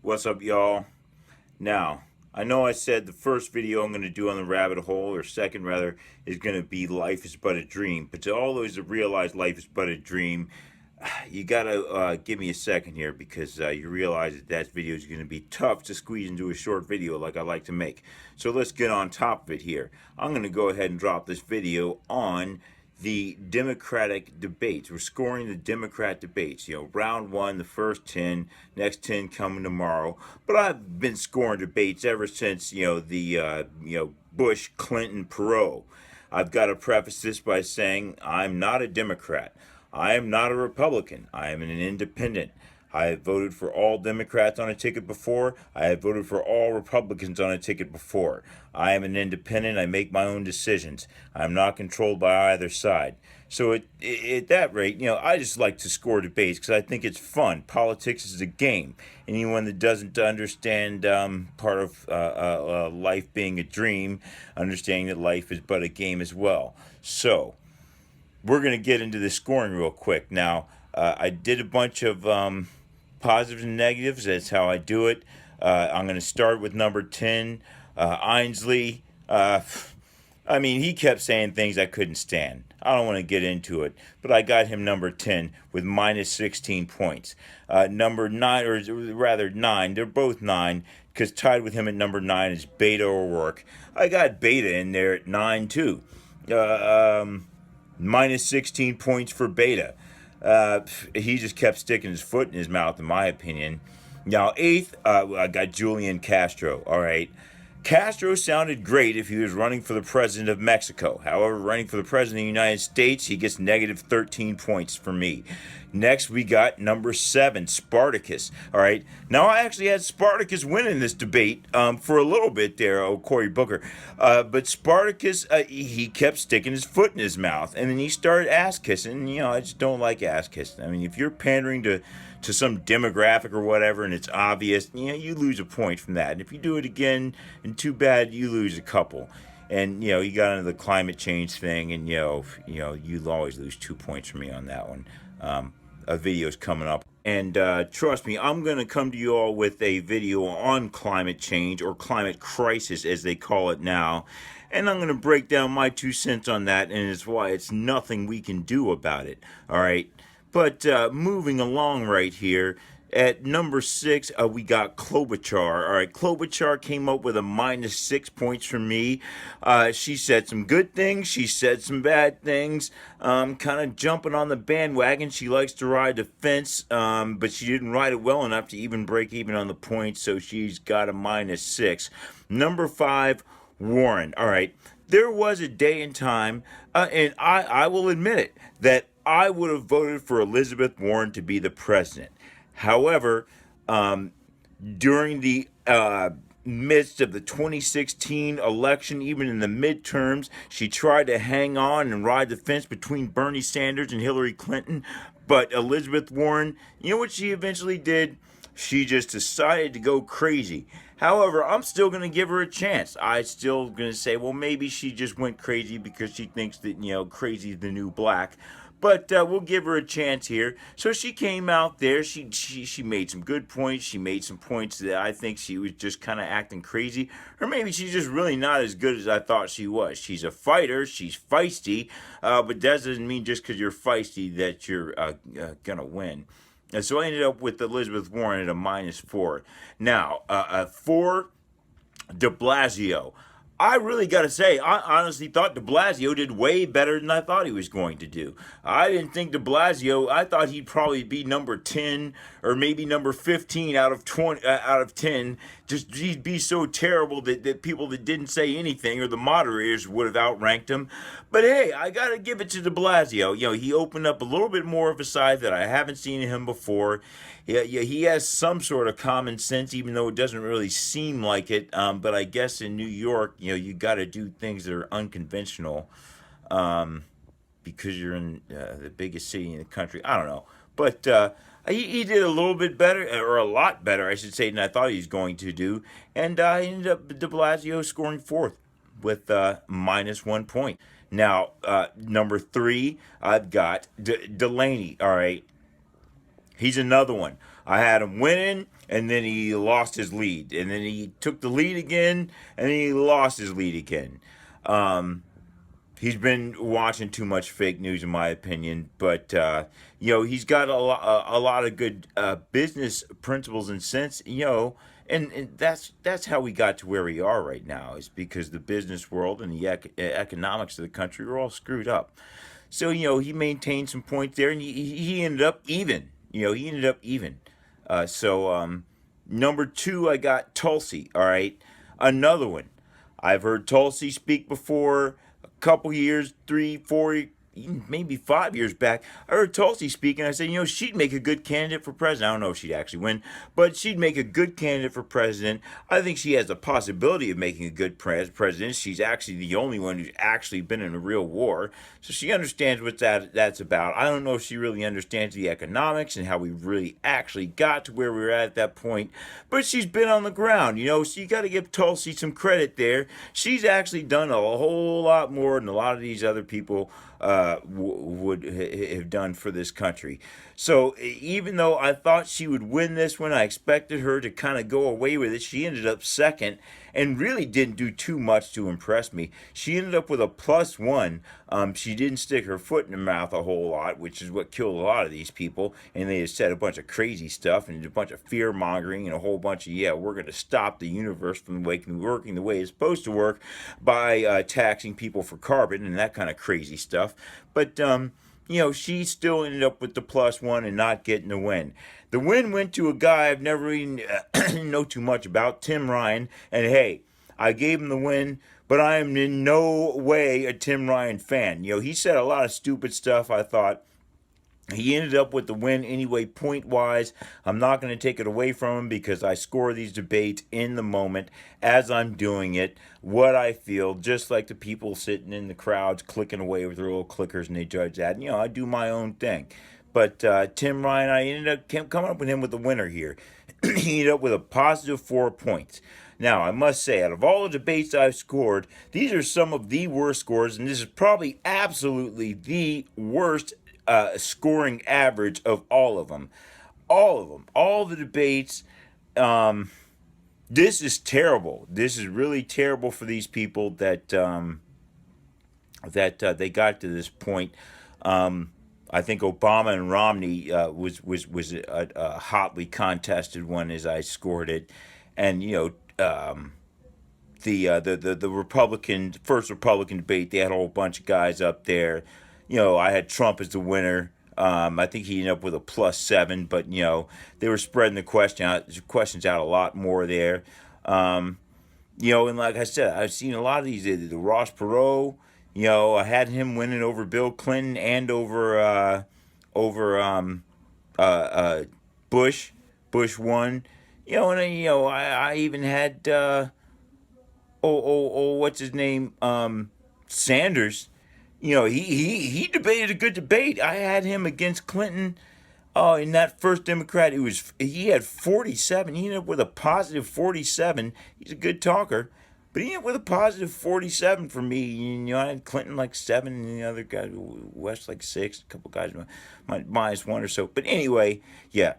What's up, y'all? Now, I know I said the first video I'm going to do on the rabbit hole, or second rather, is going to be Life is But a Dream. But to all those that realize life is but a dream, you got to give me a second here because you realize that video is going to be tough to squeeze into a short video like I like to make. So let's get on top of it here. I'm going to go ahead and drop this video on the Democratic debates. We're scoring the Democrat debates. Round one, the first 10, next 10 coming tomorrow. But I've been scoring debates ever since, the Bush, Clinton, Perot. I've got to preface this by saying I'm not a Democrat. I am not a Republican. I am an independent. I have voted for all Democrats on a ticket before. I have voted for all Republicans on a ticket before. I am an independent. I make my own decisions. I'm not controlled by either side. So at that rate, I just like to score debates because I think it's fun. Politics is a game. Anyone that doesn't understand part of life being a dream, understanding that life is but a game as well. So we're going to get into the scoring real quick. Now, I did a bunch of positives and negatives. That's how I do it. I'm going to start with number 10, Ainsley. He kept saying things I couldn't stand. I don't want to get into it, but I got him number 10 with minus 16 points. Number 9, or rather 9, they're both 9, because tied with him at number 9 is Beto O'Rourke. I got Beta in there at 9 too. Minus 16 points for Beta. He just kept sticking his foot in his mouth, in my opinion. Now, 8th, I got Julian Castro. All right. Castro sounded great if he was running for the president of Mexico. However, running for the president of the United States, he gets negative 13 points for me. Next, we got number 7, Spartacus. All right. Now, I actually had Spartacus winning this debate for a little bit there, Cory Booker. But Spartacus, he kept sticking his foot in his mouth. And then he started ass kissing. I just don't like ass kissing. If you're pandering to some demographic or whatever and it's obvious, you lose a point from that. And if you do it again, and too bad, you lose a couple. And you got into the climate change thing, and you always lose 2 points from me on that one. A video's coming up, and trust me, I'm gonna come to you all with a video on climate change, or climate crisis as they call it now, and I'm gonna break down my 2 cents on that, and it's why it's nothing we can do about it. All right. But moving along right here, at number 6, we got Klobuchar. All right, Klobuchar came up with a minus 6 points for me. She said some good things. She said some bad things. Kind of jumping on the bandwagon. She likes to ride the fence, but she didn't ride it well enough to even break even on the points, so she's got a minus 6. Number 5, Warren. All right, there was a day and time, and I will admit it, that I would have voted for Elizabeth Warren to be the president. However, during the midst of the 2016 election, even in the midterms, she tried to hang on and ride the fence between Bernie Sanders and Hillary Clinton. But Elizabeth Warren, you know what she eventually did? She just decided to go crazy. However, I'm still going to give her a chance. I'm still going to say, well, maybe she just went crazy because she thinks that, crazy is the new black. But we'll give her a chance here. So she came out there. She made some good points. She made some points that I think she was just kind of acting crazy. Or maybe she's just really not as good as I thought she was. She's a fighter. She's feisty. But that doesn't mean just because you're feisty that you're going to win. And so I ended up with Elizabeth Warren at a minus 4. Now, 4, de Blasio. I really got to say, I honestly thought de Blasio did way better than I thought he was going to do. I didn't think de Blasio, I thought he'd probably be number 10 or maybe number 15 out of 20, out of 10. Just he'd be so terrible that people that didn't say anything, or the moderators, would have outranked him. But hey, I got to give it to de Blasio. He opened up a little bit more of a side that I haven't seen in him before. Yeah, he has some sort of common sense, even though it doesn't really seem like it. But I guess in New York, you got to do things that are unconventional, because you're in the biggest city in the country. I don't know, but he did a little bit better, or a lot better, I should say, than I thought he was going to do. And I ended up de Blasio scoring 4th with minus 1 point. Now, number 3, I've got Delaney. All right. He's another one. I had him winning, and then he lost his lead, and then he took the lead again, and then he lost his lead again. Um, he's been watching too much fake news, in my opinion. But he's got a lot of good business principles and sense. And that's how we got to where we are right now. Is because the business world and the economics of the country are all screwed up. So he maintained some points there, and he ended up even. He ended up even. Number two, I got Tulsi. All right, another one. I've heard Tulsi speak before a couple years, 3, 4, maybe 5 years back. I heard Tulsi speak, and I said, she'd make a good candidate for president. I don't know if she'd actually win, but she'd make a good candidate for president. I think she has the possibility of making a good president. She's actually the only one who's actually been in a real war, so she understands what that's about. I don't know if she really understands the economics and how we really actually got to where we were at that point, but she's been on the ground, so you got to give Tulsi some credit there. She's actually done a whole lot more than a lot of these other people would have done for this country. So even though I thought she would win this one, I expected her to kind of go away with it. She ended up second and really didn't do too much to impress me. She ended up with a +1. She didn't stick her foot in her mouth a whole lot, which is what killed a lot of these people. And they just said a bunch of crazy stuff and a bunch of fear mongering and a whole bunch of, we're going to stop the universe from working the way it's supposed to work by taxing people for carbon and that kind of crazy stuff. But, she still ended up with the +1 and not getting the win. The win went to a guy I've never even know too much about, Tim Ryan. And hey, I gave him the win, but I am in no way a Tim Ryan fan. He said a lot of stupid stuff, I thought. He ended up with the win anyway, point-wise. I'm not going to take it away from him because I score these debates in the moment as I'm doing it, what I feel, just like the people sitting in the crowds clicking away with their little clickers and they judge that. And, I do my own thing. But Tim Ryan, I ended up coming up with him with the winner here. He ended up with a +4 points. Now, I must say, out of all the debates I've scored, these are some of the worst scores, and this is probably absolutely the worst scoring average of all of them. All of them. All the debates. This is terrible. This is really terrible for these people that they got to this point. I think Obama and Romney was a hotly contested one as I scored it, and the Republican first Republican debate, they had a whole bunch of guys up there. I had Trump as the winner. I think he ended up with a +7, but they were spreading the questions out a lot more there. And like I said, I've seen a lot of these. The Ross Perot, I had him winning over Bill Clinton and over Bush. Bush won. I even had what's his name? Sanders. He debated a good debate. I had him against Clinton. Oh, in that first Democrat, he had 47. He ended up with a +47. He's a good talker, but he ended up with a +47 for me. I had Clinton like 7, and the other guy, West, like 6. A couple guys -1 or so. But anyway, yeah.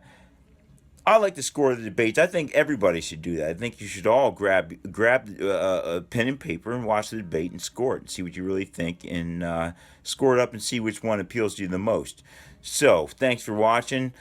I like to score the debates. I think everybody should do that. I think you should all grab a pen and paper and watch the debate and score it and see what you really think and score it up and see which one appeals to you the most. So, thanks for watching.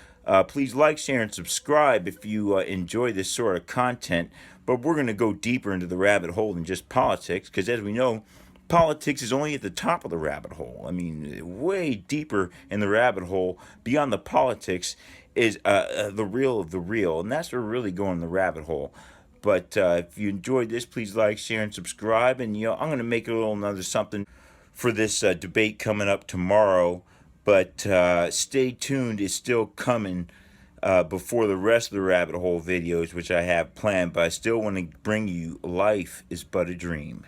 Please like, share, and subscribe if you enjoy this sort of content. But we're going to go deeper into the rabbit hole than just politics because, as we know, politics is only at the top of the rabbit hole. I mean, way deeper in the rabbit hole beyond the politics is the real of the real, and that's where we're really going in the rabbit hole. But if you enjoyed this, please like, share, and subscribe. And I'm going to make a little another something for this debate coming up tomorrow. But stay tuned; it's still coming before the rest of the rabbit hole videos, which I have planned. But I still want to bring you "Life Is But a Dream."